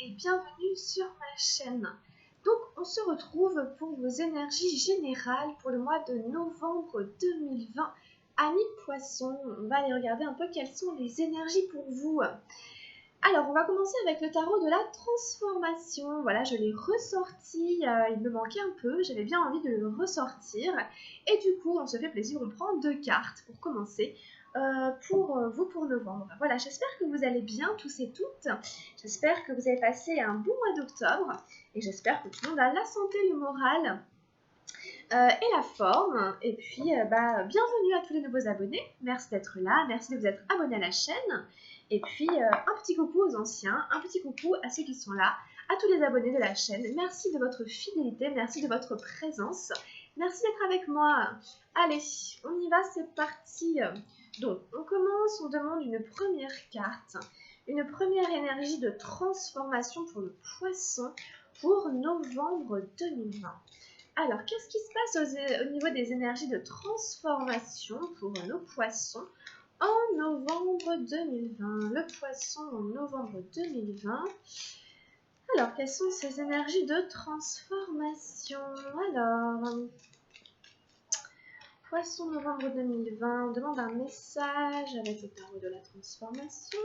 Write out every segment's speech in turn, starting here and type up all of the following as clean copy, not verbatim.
et bienvenue sur ma chaîne. Donc on se retrouve pour vos énergies générales pour le mois de novembre 2020. Amis poissons, on va aller regarder un peu quelles sont les énergies pour vous. Alors on va commencer avec le tarot de la transformation. Voilà, je l'ai ressorti, il me manquait un peu, j'avais bien envie de le ressortir. Et du coup on se fait plaisir, on prend 2 cartes pour commencer. Pour vous pour novembre. Voilà, j'espère que vous allez bien tous et toutes. J'espère que vous avez passé un bon mois d'octobre et j'espère que tout le monde a la santé, le moral et la forme. Et puis, bienvenue à tous les nouveaux abonnés. Merci d'être là, merci de vous être abonnés à la chaîne. Et puis, un petit coucou aux anciens, un petit coucou à ceux qui sont là, à tous les abonnés de la chaîne. Merci de votre fidélité, merci de votre présence. Merci d'être avec moi. Allez, on y va, c'est parti. Donc, on commence, on demande une première carte, une première énergie de transformation pour le poisson pour novembre 2020. Alors, qu'est-ce qui se passe au niveau des énergies de transformation pour nos poissons en novembre 2020? Le poisson en novembre 2020. Alors, quelles sont ces énergies de transformation? Alors... Poisson novembre 2020, on demande un message avec le tarot de la transformation.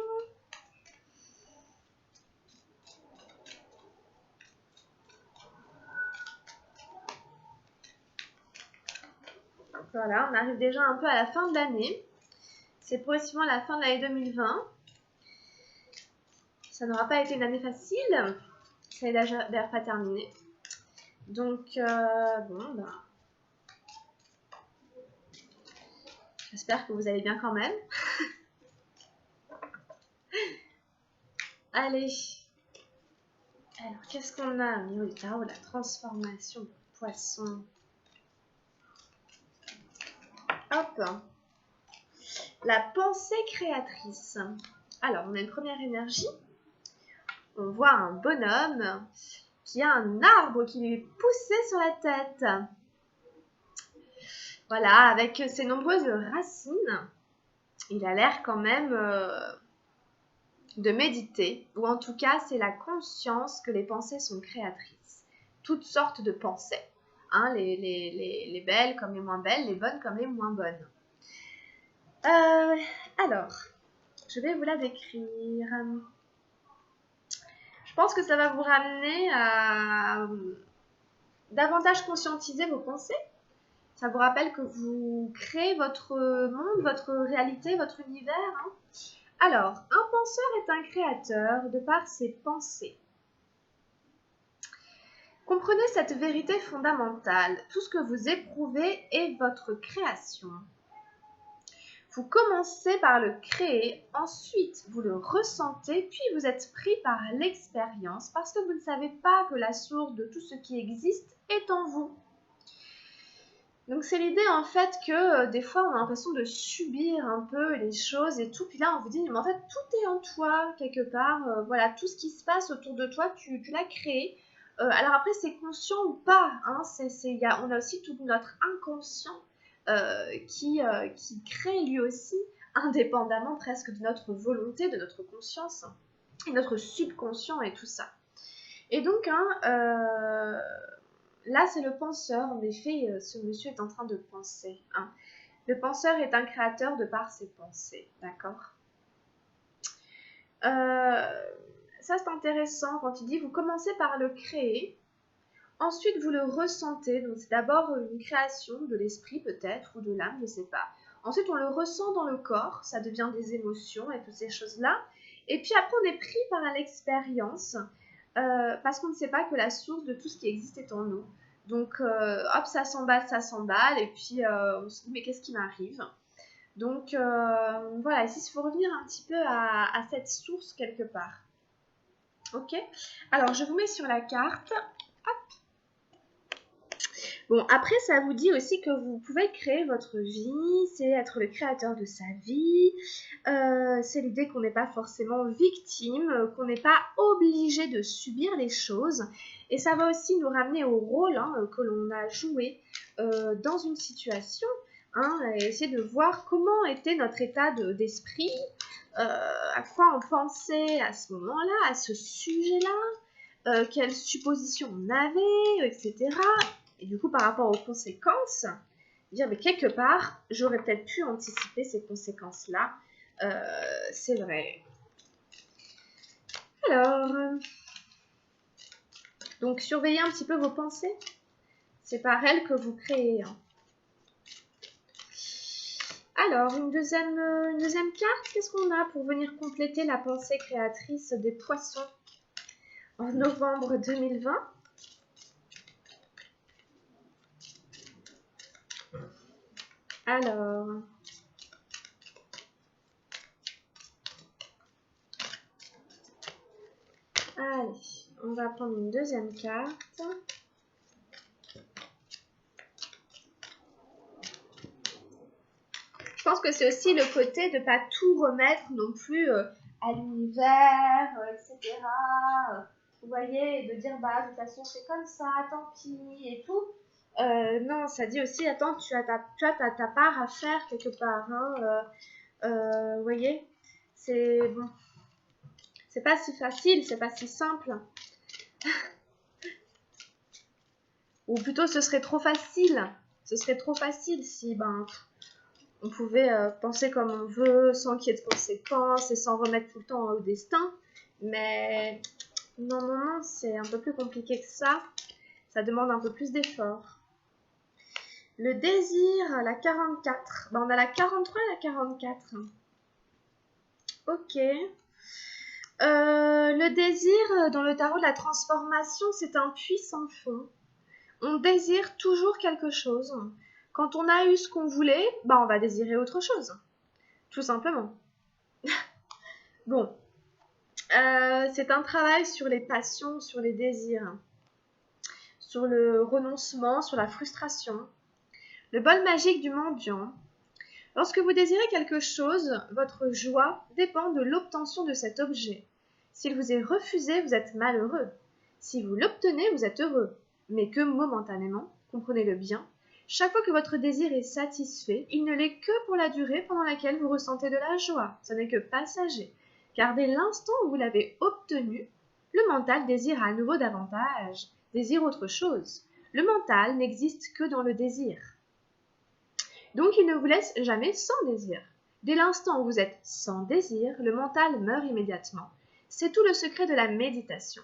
Voilà, on arrive déjà un peu à la fin de l'année. C'est progressivement la fin de l'année 2020. Ça n'aura pas été une année facile. Ça n'est d'ailleurs pas terminé. Donc, j'espère que vous allez bien quand même. Allez. Alors, qu'est-ce qu'on a au niveau du tarot de la transformation du poisson? Hop. La pensée créatrice. Alors, on a une première énergie. On voit un bonhomme qui a un arbre qui lui est poussé sur la tête. Voilà, avec ses nombreuses racines. Il a l'air quand même de méditer, ou en tout cas, c'est la conscience que les pensées sont créatrices. Toutes sortes de pensées, hein, les belles comme les moins belles, les bonnes comme les moins bonnes. Alors, je vais vous la décrire. Je pense que ça va vous ramener à davantage conscientiser vos pensées. Ça vous rappelle que vous créez votre monde, votre réalité, votre univers. Hein. Alors, un penseur est un créateur de par ses pensées. Comprenez cette vérité fondamentale. Tout ce que vous éprouvez est votre création. Vous commencez par le créer, ensuite vous le ressentez, puis vous êtes pris par l'expérience parce que vous ne savez pas que la source de tout ce qui existe est en vous. Donc c'est l'idée en fait que des fois on a l'impression de subir un peu les choses et tout, puis là on vous dit mais en fait tout est en toi quelque part, voilà, tout ce qui se passe autour de toi tu l'as créé. Alors après c'est conscient ou pas, hein, on a aussi tout notre inconscient qui crée lui aussi indépendamment presque de notre volonté, de notre conscience et notre subconscient et tout ça. Et donc là, c'est le penseur. En effet, ce monsieur est en train de penser. Hein. Le penseur est un créateur de par ses pensées. D'accord ? Ça, c'est intéressant quand il dit « vous commencez par le créer, ensuite vous le ressentez ». Donc, c'est d'abord une création de l'esprit peut-être, ou de l'âme, je ne sais pas. Ensuite, on le ressent dans le corps, ça devient des émotions et toutes ces choses-là. Et puis après, on est pris par l'expérience. Parce qu'on ne sait pas que la source de tout ce qui existe est en nous. Donc, hop, ça s'emballe, et puis on se dit, mais qu'est-ce qui m'arrive? Donc, voilà, ici, il faut revenir un petit peu à cette source quelque part. Ok? Alors, je vous mets sur la carte. Hop. Bon, après, ça vous dit aussi que vous pouvez créer votre vie, c'est être le créateur de sa vie, c'est l'idée qu'on n'est pas forcément victime, qu'on n'est pas obligé de subir les choses, et ça va aussi nous ramener au rôle que l'on a joué dans une situation, hein, et essayer de voir comment était notre état d'esprit, à quoi on pensait à ce moment-là, à ce sujet-là, quelles suppositions on avait, etc. Et du coup, par rapport aux conséquences, dire, mais quelque part, j'aurais peut-être pu anticiper ces conséquences-là. C'est vrai. Alors, donc surveillez un petit peu vos pensées. C'est par elles que vous créez. Hein. Alors, une deuxième carte, qu'est-ce qu'on a pour venir compléter la pensée créatrice des poissons en novembre 2020 ? Alors, allez, on va prendre une deuxième carte. Je pense que c'est aussi le côté de ne pas tout remettre non plus à l'univers, etc. Vous voyez, et de dire, bah, de toute façon, c'est comme ça, tant pis, et tout. Non, ça dit aussi, attends, tu as ta part à faire quelque part. Hein, vous voyez, c'est bon. C'est pas si facile, c'est pas si simple. Ou plutôt, ce serait trop facile. Ce serait trop facile si, on pouvait penser comme on veut, sans qu'il y ait de conséquences et sans remettre tout le temps au destin. Mais non, c'est un peu plus compliqué que ça. Ça demande un peu plus d'efforts. Le désir, la 44. On a la 43 et la 44. Ok. Le désir, dans le tarot de la transformation, c'est un puits sans fond. On désire toujours quelque chose. Quand on a eu ce qu'on voulait, on va désirer autre chose. Tout simplement. Bon. C'est un travail sur les passions, sur les désirs, sur le renoncement, sur la frustration. Le bol magique du mendiant. Lorsque vous désirez quelque chose, votre joie dépend de l'obtention de cet objet. S'il vous est refusé, vous êtes malheureux. Si vous l'obtenez, vous êtes heureux, mais que momentanément, comprenez-le bien. Chaque fois que votre désir est satisfait, il ne l'est que pour la durée pendant laquelle vous ressentez de la joie. Ce n'est que passager, car dès l'instant où vous l'avez obtenu, le mental désire à nouveau davantage, désire autre chose. Le mental n'existe que dans le désir. Donc il ne vous laisse jamais sans désir. Dès l'instant où vous êtes sans désir, le mental meurt immédiatement. C'est tout le secret de la méditation.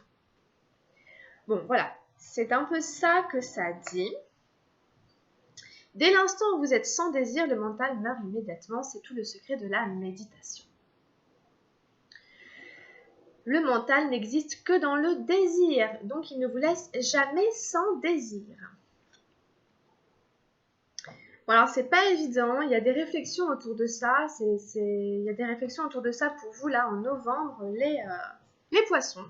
Bon, voilà, c'est un peu ça que ça dit. Dès l'instant où vous êtes sans désir, le mental meurt immédiatement. C'est tout le secret de la méditation. Le mental n'existe que dans le désir, donc il ne vous laisse jamais sans désir. Bon, alors c'est pas évident, il y a des réflexions autour de ça, il y a des réflexions autour de ça pour vous là en novembre, les poissons.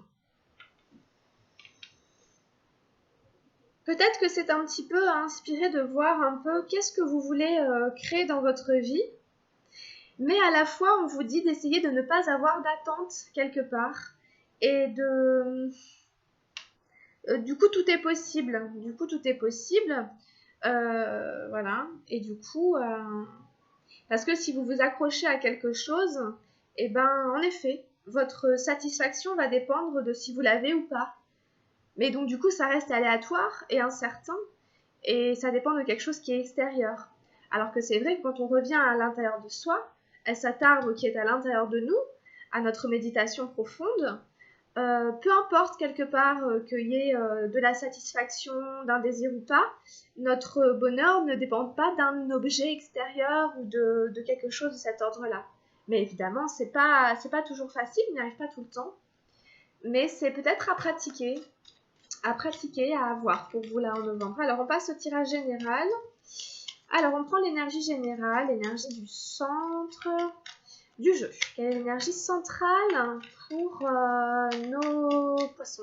Peut-être que c'est un petit peu inspiré de voir un peu qu'est-ce que vous voulez créer dans votre vie, mais à la fois on vous dit d'essayer de ne pas avoir d'attente quelque part, et du coup tout est possible, voilà, et du coup, parce que si vous vous accrochez à quelque chose, en effet, votre satisfaction va dépendre de si vous l'avez ou pas. Mais donc du coup, ça reste aléatoire et incertain, et ça dépend de quelque chose qui est extérieur. Alors que c'est vrai que quand on revient à l'intérieur de soi, à cet arbre qui est à l'intérieur de nous, à notre méditation profonde, peu importe quelque part qu'il y ait de la satisfaction, d'un désir ou pas, notre bonheur ne dépend pas d'un objet extérieur ou de quelque chose de cet ordre-là. Mais évidemment, c'est pas toujours facile, on n'y arrive pas tout le temps. Mais c'est peut-être à pratiquer, à avoir pour vous là en novembre. Alors on passe au tirage général. Alors on prend l'énergie générale, l'énergie du centre du jeu. Quelle est l'énergie centrale pour nos poissons?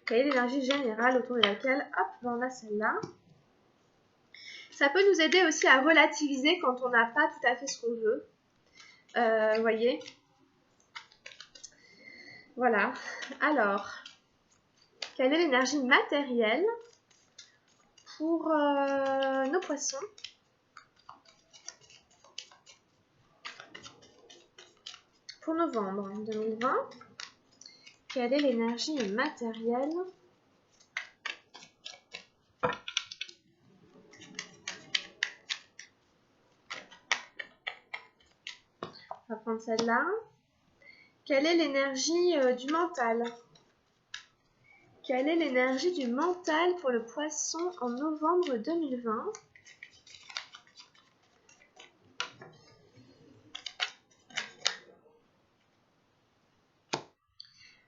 Quelle est l'énergie générale autour de laquelle, hop, on a celle-là. Ça peut nous aider aussi à relativiser quand on n'a pas tout à fait ce qu'on veut. Voyez. Voilà. Alors, Quelle est l'énergie matérielle pour nos poissons? Pour novembre 2020, quelle est l'énergie matérielle On va prendre celle-là. Quelle est l'énergie du mental? Quelle est l'énergie du mental pour le poisson en novembre 2020?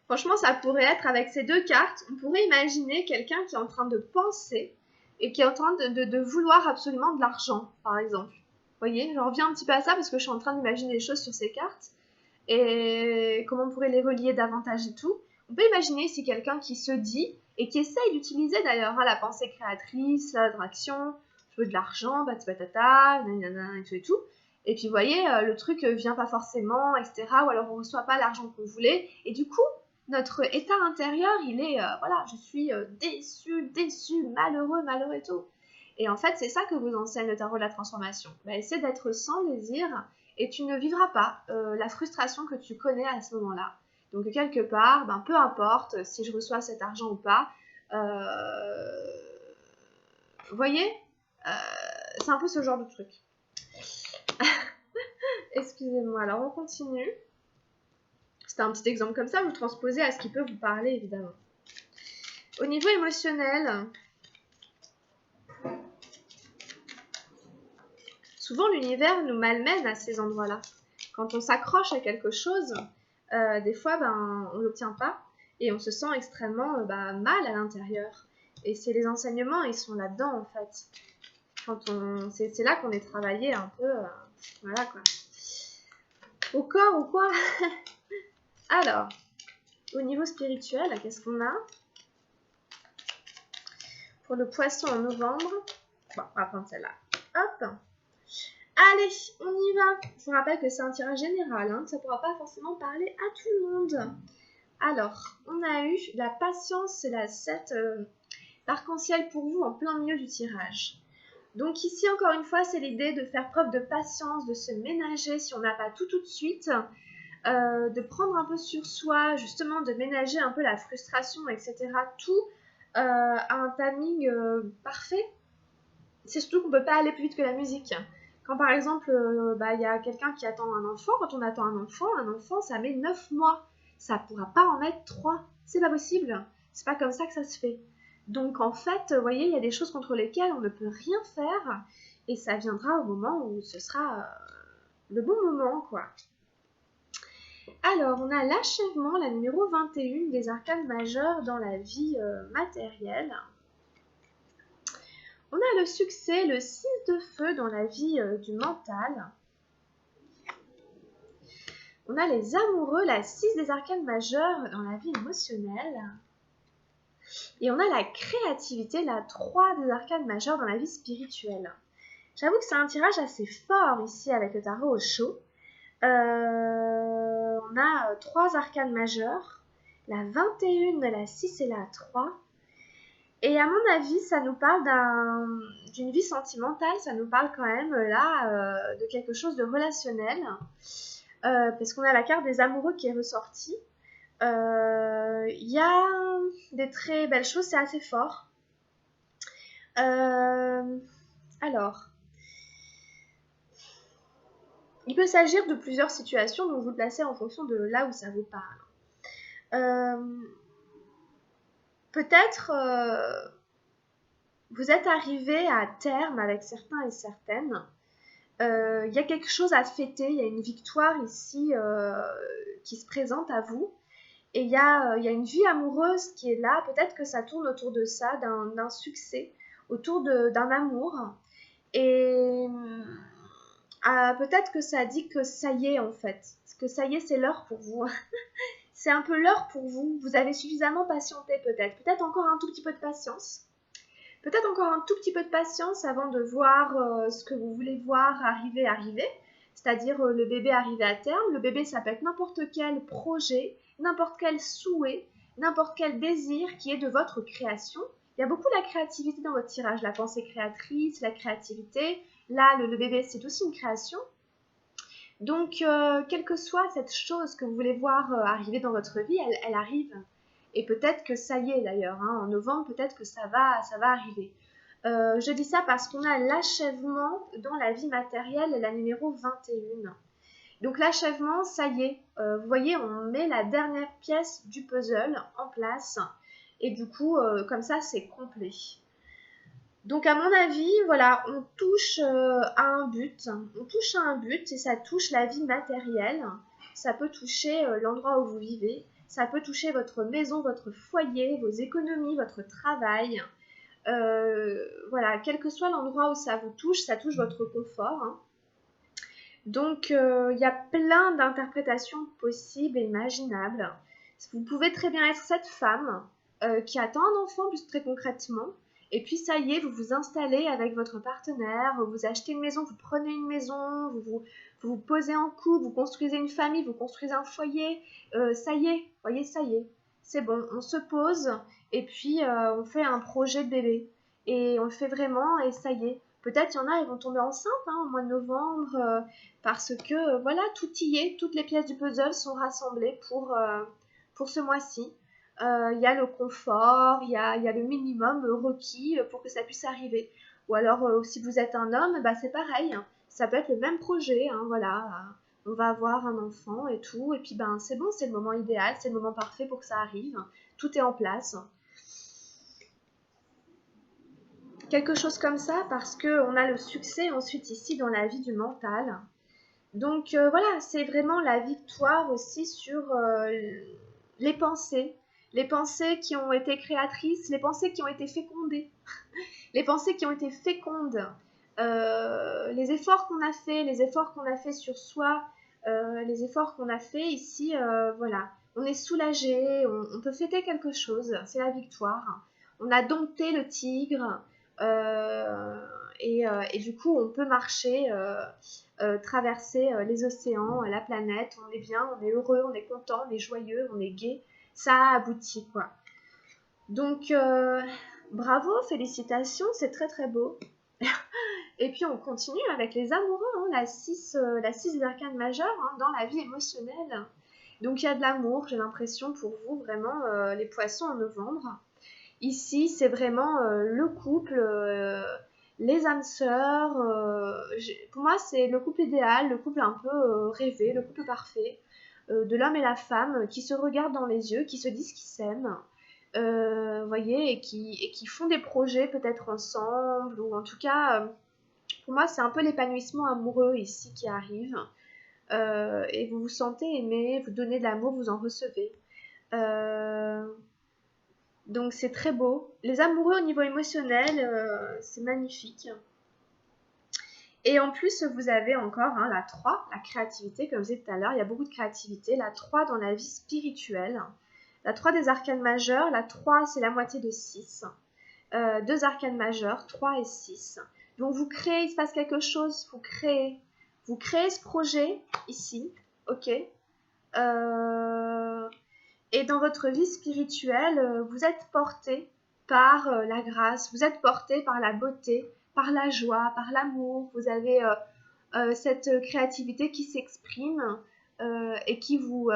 Franchement, ça pourrait être avec ces deux cartes, on pourrait imaginer quelqu'un qui est en train de penser et qui est en train de vouloir absolument de l'argent, par exemple. Vous voyez, je reviens un petit peu à ça parce que je suis en train d'imaginer des choses sur ces cartes et comment on pourrait les relier davantage et tout. On peut imaginer ici quelqu'un qui se dit et qui essaye d'utiliser d'ailleurs la pensée créatrice, l'attraction, je veux de l'argent, patata, nanana, et tout. Et puis vous voyez, le truc vient pas forcément, etc. Ou alors on reçoit pas l'argent qu'on voulait. Et du coup, notre état intérieur, il est, voilà, je suis déçu, malheureux et tout. Et en fait, c'est ça que vous enseigne le tarot de la transformation. Essaie d'être sans désir et tu ne vivras pas la frustration que tu connais à ce moment-là. Donc quelque part, peu importe si je reçois cet argent ou pas, vous voyez, c'est un peu ce genre de truc. Excusez-moi, alors on continue. C'était un petit exemple comme ça, vous transposez à ce qui peut vous parler évidemment. Au niveau émotionnel, souvent l'univers nous malmène à ces endroits-là. Quand on s'accroche à quelque chose, des fois on ne l'obtient pas et on se sent extrêmement mal à l'intérieur. Et c'est les enseignements, ils sont là-dedans en fait. C'est là qu'on est travaillé un peu, voilà quoi. Au corps ou quoi? Alors, au niveau spirituel, qu'est-ce qu'on a? Pour le poisson en novembre, bon, on va prendre celle-là. Hop. Allez, on y va. Je vous rappelle que c'est un tirage général, hein, ça ne pourra pas forcément parler à tout le monde. Alors, on a eu la patience, c'est la 7 d'arc-en-ciel pour vous en plein milieu du tirage. Donc ici, encore une fois, c'est l'idée de faire preuve de patience, de se ménager si on n'a pas tout de suite, de prendre un peu sur soi, justement de ménager un peu la frustration, etc. Tout à un timing parfait. C'est surtout qu'on ne peut pas aller plus vite que la musique. Quand par exemple, y a quelqu'un qui attend un enfant, quand on attend un enfant, ça met 9 mois. Ça ne pourra pas en mettre 3. C'est pas possible. C'est pas comme ça que ça se fait. Donc en fait, vous voyez, il y a des choses contre lesquelles on ne peut rien faire et ça viendra au moment où ce sera le bon moment, quoi. Alors, on a l'achèvement, la numéro 21 des arcanes majeures dans la vie matérielle. On a le succès, le 6 de feu dans la vie du mental. On a les amoureux, la 6 des arcanes majeures dans la vie émotionnelle. Et on a la créativité, la 3 des arcanes majeures dans la vie spirituelle. J'avoue que c'est un tirage assez fort ici avec le tarot au chaud. On a 3 arcanes majeures, la 21, la 6 et la 3. Et à mon avis, ça nous parle d'une vie sentimentale, ça nous parle quand même là de quelque chose de relationnel. Parce qu'on a la carte des amoureux qui est ressortie. Il y a des très belles choses, c'est assez fort. Alors, il peut s'agir de plusieurs situations, donc vous le placez en fonction de là où ça vous parle. Peut-être vous êtes arrivé à terme avec certains et certaines. Il y a quelque chose à fêter, il y a une victoire ici qui se présente à vous. Et il y a une vie amoureuse qui est là. Peut-être que ça tourne autour de ça, d'un succès, autour d'un amour. Et peut-être que ça dit que ça y est en fait. Que ça y est, c'est l'heure pour vous. C'est un peu l'heure pour vous. Vous avez suffisamment patienté peut-être. Peut-être encore un tout petit peu de patience. Peut-être encore un tout petit peu de patience avant de voir ce que vous voulez voir arriver. C'est-à-dire le bébé arriver à terme. Le bébé, ça peut être n'importe quel projet, n'importe quel souhait. n'importe quel désir qui est de votre création. Il y a beaucoup la créativité dans votre tirage, la pensée créatrice, la créativité. Là, le bébé, c'est aussi une création. Donc, quelle que soit cette chose que vous voulez voir arriver dans votre vie, elle arrive. Et peut-être que ça y est d'ailleurs, hein, en novembre, peut-être que ça va arriver. Je dis ça parce qu'on a l'achèvement dans la vie matérielle, la numéro 21. Donc l'achèvement, ça y est, vous voyez, on met la dernière pièce du puzzle en place. Et du coup, comme ça, c'est complet. Donc à mon avis, voilà, on touche à un but. On touche à un but et ça touche la vie matérielle. Ça peut toucher l'endroit où vous vivez. Ça peut toucher votre maison, votre foyer, vos économies, votre travail. Voilà, quel que soit l'endroit où ça vous touche, ça touche votre confort. Hein. Donc il y a plein d'interprétations possibles et imaginables. Vous pouvez très bien être cette femme qui attend un enfant, plus très concrètement. Et puis ça y est, vous vous installez avec votre partenaire, vous achetez une maison, vous prenez une maison, vous posez en couple, vous construisez une famille, vous construisez un foyer. Ça y est, vous voyez, ça y est. C'est bon, on se pose et puis on fait un projet de bébé. Et on le fait vraiment et ça y est. Peut-être il y en a, ils vont tomber enceintes au mois de novembre parce que voilà, tout y est, toutes les pièces du puzzle sont rassemblées pour ce mois-ci. Il y a le confort, il y a le minimum requis pour que ça puisse arriver. Ou alors, si vous êtes un homme, bah, c'est pareil. Hein. Ça peut être le même projet. Hein, voilà. On va avoir un enfant et tout. Et puis, ben, c'est bon, c'est le moment idéal, c'est le moment parfait pour que ça arrive. Tout est en place. Quelque chose comme ça parce qu'on a le succès ensuite ici dans la vie du mental. Donc voilà, c'est vraiment la victoire aussi sur les pensées qui ont été créatrices, les pensées qui ont été fécondées, les pensées qui ont été fécondes, les efforts qu'on a fait sur soi, les efforts qu'on a fait ici, voilà, on est soulagé, on peut fêter quelque chose, c'est la victoire. On a dompté le tigre et du coup on peut marcher, traverser les océans, la planète, on est bien, on est heureux, on est content, on est joyeux, on est gai, ça a abouti quoi. Donc bravo, félicitations, c'est très très beau. Et puis on continue avec les amoureux, hein, la 6 des arcanes majeures hein, dans la vie émotionnelle. Donc il y a de l'amour, j'ai l'impression pour vous vraiment les poissons en novembre. Ici c'est vraiment le couple, les âmes sœurs. Pour moi c'est le couple idéal, le couple un peu rêvé, le couple parfait de l'homme et la femme qui se regardent dans les yeux, qui se disent qu'ils s'aiment. Voyez, et qui font des projets peut-être ensemble, ou en tout cas, pour moi, c'est un peu l'épanouissement amoureux ici qui arrive. Et vous vous sentez aimé, vous donnez de l'amour, vous en recevez. Donc c'est très beau. Les amoureux au niveau émotionnel, c'est magnifique. Et en plus, vous avez encore hein, la 3, la créativité, comme je disais tout à l'heure, il y a beaucoup de créativité. La 3 dans la vie spirituelle. La 3 des arcanes majeures, la 3 c'est la moitié de 6. 2 arcanes majeures, 3 et 6. Donc vous créez, il se passe quelque chose, vous créez ce projet ici, ok. Et dans votre vie spirituelle, vous êtes porté par la grâce, vous êtes porté par la beauté, par la joie, par l'amour. Vous avez cette créativité qui s'exprime et qui vous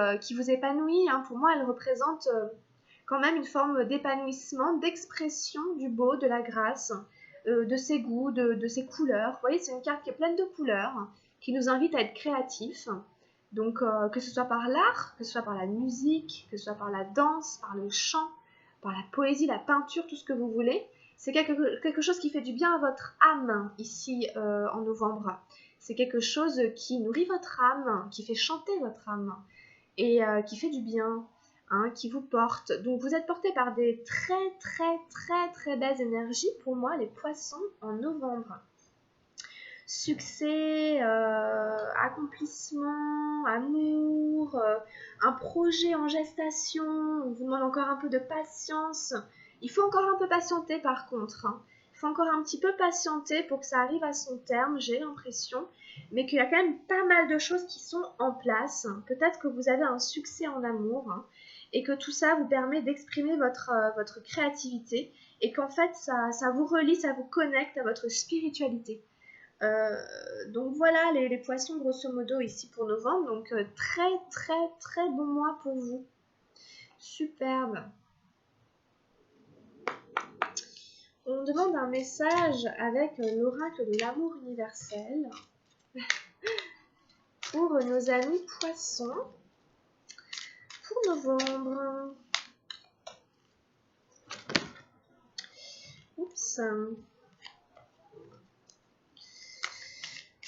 épanouit. Hein. Pour moi, elle représente quand même une forme d'épanouissement, d'expression du beau, de la grâce, de ses goûts, de ses couleurs. Vous voyez, c'est une carte qui est pleine de couleurs, qui nous invite à être créatifs. Donc, que ce soit par l'art, que ce soit par la musique, que ce soit par la danse, par le chant, par la poésie, la peinture, tout ce que vous voulez. C'est quelque chose qui fait du bien à votre âme ici en novembre. C'est quelque chose qui nourrit votre âme, qui fait chanter votre âme et qui fait du bien. Hein, qui vous porte. Donc vous êtes porté par des très très très très belles énergies pour moi les poissons en novembre. Succès, accomplissement, amour, un projet en gestation, on vous demande encore un peu de patience. Il faut encore un peu patienter par contre. Hein. Il faut encore un petit peu patienter pour que ça arrive à son terme, j'ai l'impression. Mais qu'il y a quand même pas mal de choses qui sont en place. Peut-être que vous avez un succès en amour. Hein. et que tout ça vous permet d'exprimer votre créativité et qu'en fait ça vous relie, ça vous connecte à votre spiritualité. Donc voilà les poissons grosso modo ici pour novembre, donc très très très bon mois pour vous. Superbe. On demande un message avec l'oracle de l'amour universel pour nos amis poissons pour novembre. Oups.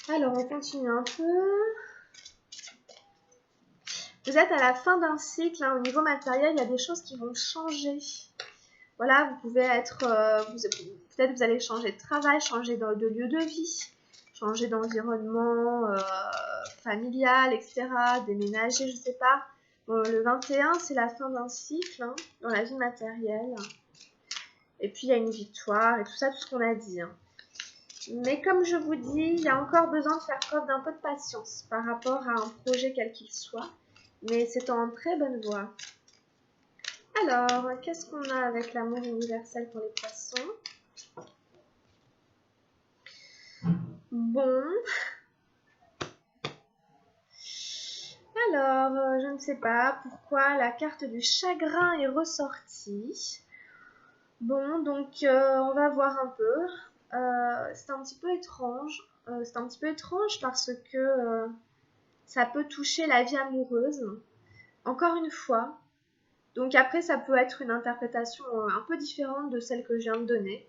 Alors on continue un peu. Vous êtes à la fin d'un cycle, hein, au niveau matériel, il y a des choses qui vont changer. Voilà, vous pouvez être, peut-être vous allez changer de travail, changer de lieu de vie, changer d'environnement familial, etc., déménager, je sais pas. Bon, le 21, c'est la fin d'un cycle hein, dans la vie matérielle. Et puis, il y a une victoire et tout ça, tout ce qu'on a dit. Hein. Mais comme je vous dis, il y a encore besoin de faire preuve d'un peu de patience par rapport à un projet quel qu'il soit. Mais c'est en très bonne voie. Alors, qu'est-ce qu'on a avec l'amour universel pour les poissons? Bon. Alors, je ne sais pas pourquoi la carte du chagrin est ressortie. Bon, donc on va voir un peu. C'est un petit peu étrange. C'est un petit peu étrange parce que ça peut toucher la vie amoureuse. Encore une fois. Donc après, ça peut être une interprétation un peu différente de celle que je viens de donner.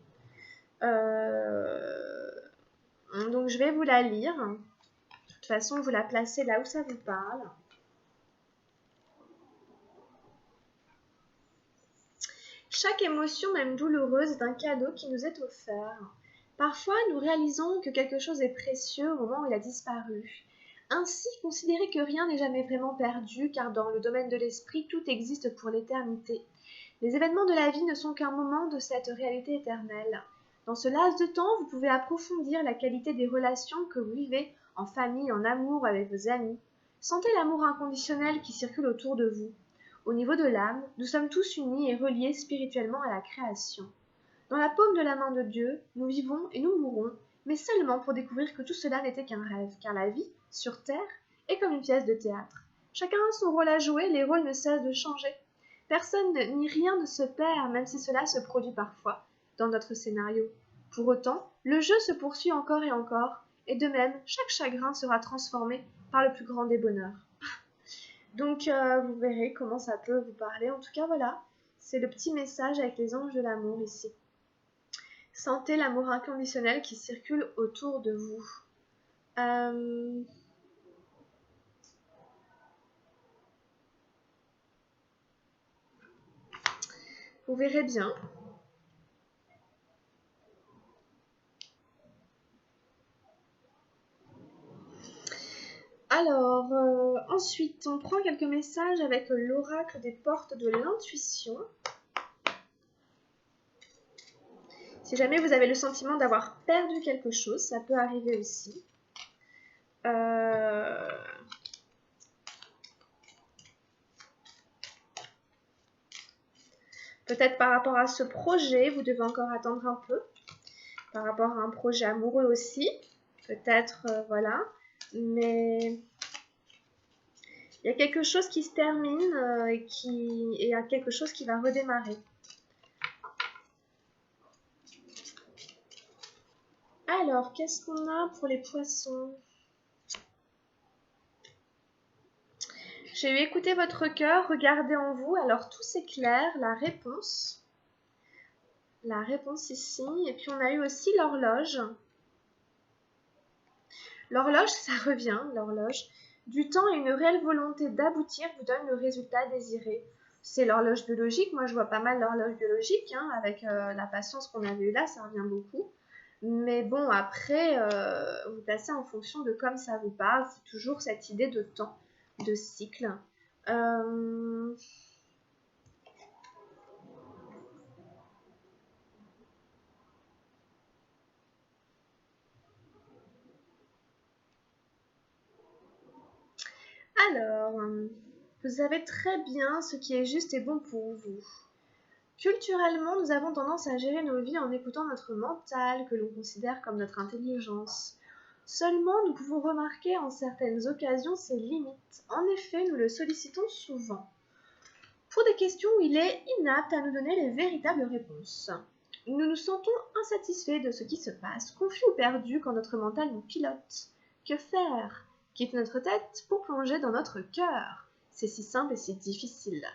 Donc je vais vous la lire. De toute façon, vous la placez là où ça vous parle. Chaque émotion, même douloureuse, est un cadeau qui nous est offert. Parfois, nous réalisons que quelque chose est précieux au moment où il a disparu. Ainsi, considérez que rien n'est jamais vraiment perdu, car dans le domaine de l'esprit, tout existe pour l'éternité. Les événements de la vie ne sont qu'un moment de cette réalité éternelle. Dans ce laps de temps, vous pouvez approfondir la qualité des relations que vous vivez en famille, en amour, avec vos amis. Sentez l'amour inconditionnel qui circule autour de vous. Au niveau de l'âme, nous sommes tous unis et reliés spirituellement à la création. Dans la paume de la main de Dieu, nous vivons et nous mourrons, mais seulement pour découvrir que tout cela n'était qu'un rêve, car la vie, sur Terre, est comme une pièce de théâtre. Chacun a son rôle à jouer, les rôles ne cessent de changer. Personne ni rien ne se perd, même si cela se produit parfois dans notre scénario. Pour autant, le jeu se poursuit encore et encore, et de même, chaque chagrin sera transformé par le plus grand des bonheurs. Donc, vous verrez comment ça peut vous parler. En tout cas, voilà, c'est le petit message avec les anges de l'amour ici. Sentez l'amour inconditionnel qui circule autour de vous. Vous verrez bien. Alors, ensuite, on prend quelques messages avec l'oracle des portes de l'intuition. Si jamais vous avez le sentiment d'avoir perdu quelque chose, ça peut arriver aussi. Peut-être par rapport à ce projet, vous devez encore attendre un peu. Par rapport à un projet amoureux aussi. Peut-être, voilà. Mais il y a quelque chose qui se termine et il y a quelque chose qui va redémarrer. Alors, qu'est-ce qu'on a pour les poissons? J'ai eu écouté votre cœur, regardez en vous. Alors, tout s'éclaire, la réponse. La réponse ici. Et puis, on a eu aussi l'horloge. L'horloge, ça revient, l'horloge. Du temps et une réelle volonté d'aboutir vous donne le résultat désiré. C'est l'horloge biologique. Moi, je vois pas mal l'horloge biologique. Hein, avec la patience qu'on avait eue là, ça revient beaucoup. Mais bon, après, vous placez en fonction de comme ça vous parle. C'est toujours cette idée de temps, de cycle. Alors, Vous savez très bien ce qui est juste et bon pour vous. Culturellement, nous avons tendance à gérer nos vies en écoutant notre mental, que l'on considère comme notre intelligence. Seulement, nous pouvons remarquer en certaines occasions ses limites. En effet, nous le sollicitons souvent pour des questions où il est inapte à nous donner les véritables réponses. Nous nous sentons insatisfaits de ce qui se passe, confus ou perdus quand notre mental nous pilote. Que faire? Quitte notre tête pour plonger dans notre cœur. C'est si simple et si difficile,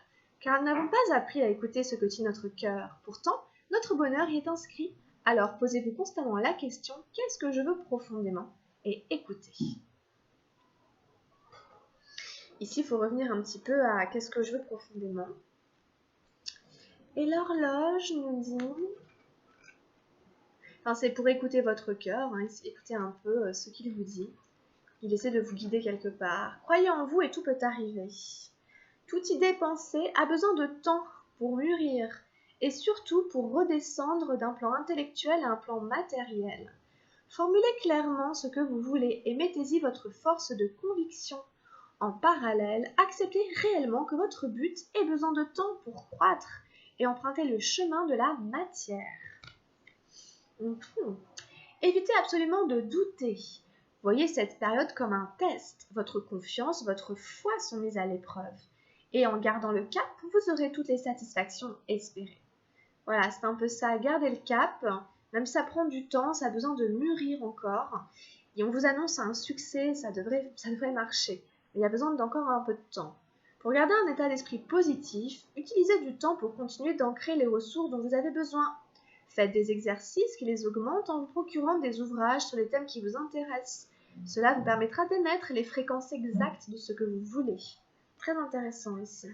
car nous n'avons pas appris à écouter ce que dit notre cœur. Pourtant, notre bonheur y est inscrit. Alors posez-vous constamment la question « Qu'est-ce que je veux profondément ?» et écoutez. Ici, il faut revenir un petit peu à « Qu'est-ce que je veux profondément ?» Et l'horloge nous dit... Enfin, c'est pour écouter votre cœur, hein, écouter un peu ce qu'il vous dit. Il essaie de vous guider quelque part. Croyez en vous et tout peut arriver. Toute idée pensée a besoin de temps pour mûrir et surtout pour redescendre d'un plan intellectuel à un plan matériel. Formulez clairement ce que vous voulez et mettez-y votre force de conviction. En parallèle, acceptez réellement que votre but ait besoin de temps pour croître et emprunter le chemin de la matière. Évitez absolument de douter. Voyez cette période comme un test. Votre confiance, votre foi sont mises à l'épreuve. Et en gardant le cap, vous aurez toutes les satisfactions espérées. Voilà, c'est un peu ça. Gardez le cap. Même si ça prend du temps, ça a besoin de mûrir encore. Et on vous annonce un succès, ça devrait marcher. Mais il y a besoin d'encore un peu de temps. Pour garder un état d'esprit positif, utilisez du temps pour continuer d'ancrer les ressources dont vous avez besoin. Faites des exercices qui les augmentent en vous procurant des ouvrages sur les thèmes qui vous intéressent. Cela vous permettra d'émettre les fréquences exactes de ce que vous voulez. Très intéressant ici.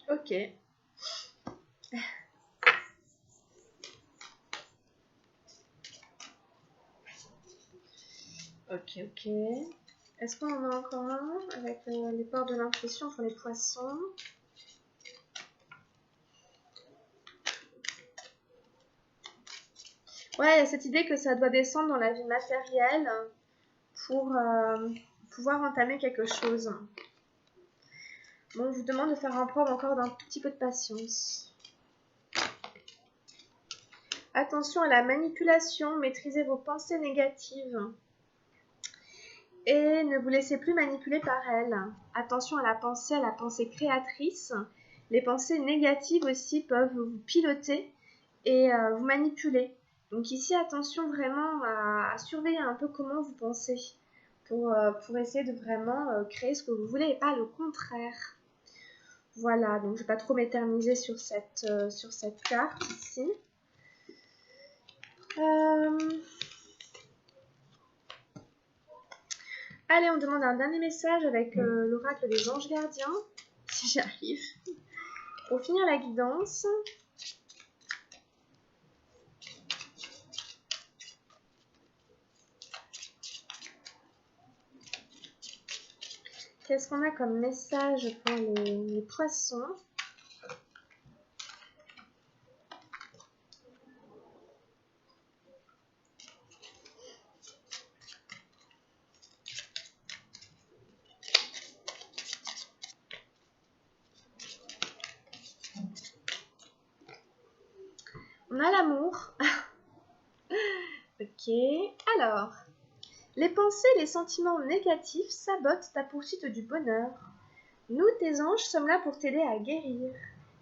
Ok. Ok. Est-ce qu'on en a encore un avec les portes de l'intuition pour les poissons? Ouais, il y a cette idée que ça doit descendre dans la vie matérielle pour pouvoir entamer quelque chose. Bon, on vous demande de faire un preuve encore d'un tout petit peu de patience. Attention à la manipulation, maîtrisez vos pensées négatives. Et ne vous laissez plus manipuler par elles. Attention à la pensée créatrice. Les pensées négatives aussi peuvent vous piloter et vous manipuler. Donc ici, attention vraiment à surveiller un peu comment vous pensez pour essayer de vraiment créer ce que vous voulez et pas le contraire. Voilà, donc je ne vais pas trop m'éterniser sur cette carte ici. Allez, on demande un dernier message avec l'oracle des anges gardiens, si j'y arrive. Pour finir la guidance. Qu'est-ce qu'on a comme message pour les poissons? On a l'amour. Ok. Alors, les pensées et les sentiments négatifs sabotent ta poursuite du bonheur. Nous, tes anges, sommes là pour t'aider à guérir.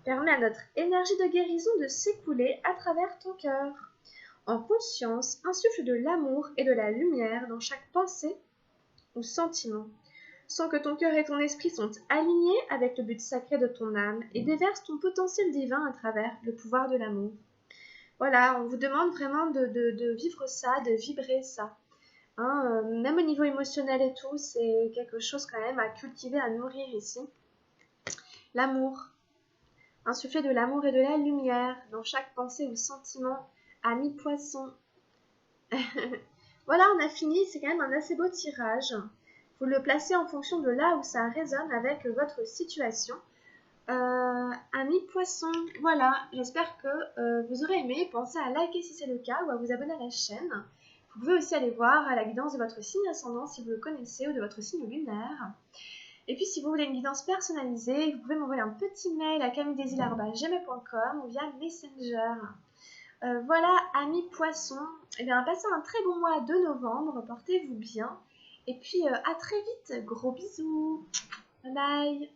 Permets à notre énergie de guérison de s'écouler à travers ton cœur. En conscience, insuffle de l'amour et de la lumière dans chaque pensée ou sentiment. Sens que ton cœur et ton esprit sont alignés avec le but sacré de ton âme et déverse ton potentiel divin à travers le pouvoir de l'amour. Voilà, on vous demande vraiment de vivre ça, de vibrer ça. Hein, même au niveau émotionnel et tout, c'est quelque chose quand même à cultiver, à nourrir ici. L'amour. Insuffler de l'amour et de la lumière dans chaque pensée ou sentiment. Ami poisson. Voilà, on a fini. C'est quand même un assez beau tirage. Vous le placez en fonction de là où ça résonne avec votre situation. Ami poisson, voilà, j'espère que vous aurez aimé. Pensez à liker si c'est le cas ou à vous abonner à la chaîne. Vous pouvez aussi aller voir la guidance de votre signe ascendant si vous le connaissez ou de votre signe lunaire. Et puis si vous voulez une guidance personnalisée, vous pouvez m'envoyer un petit mail à camilledesil@gmail.com ou via Messenger. Voilà, amis poissons, eh bien, passez un très bon mois de novembre, portez-vous bien, et puis à très vite, gros bisous, bye bye.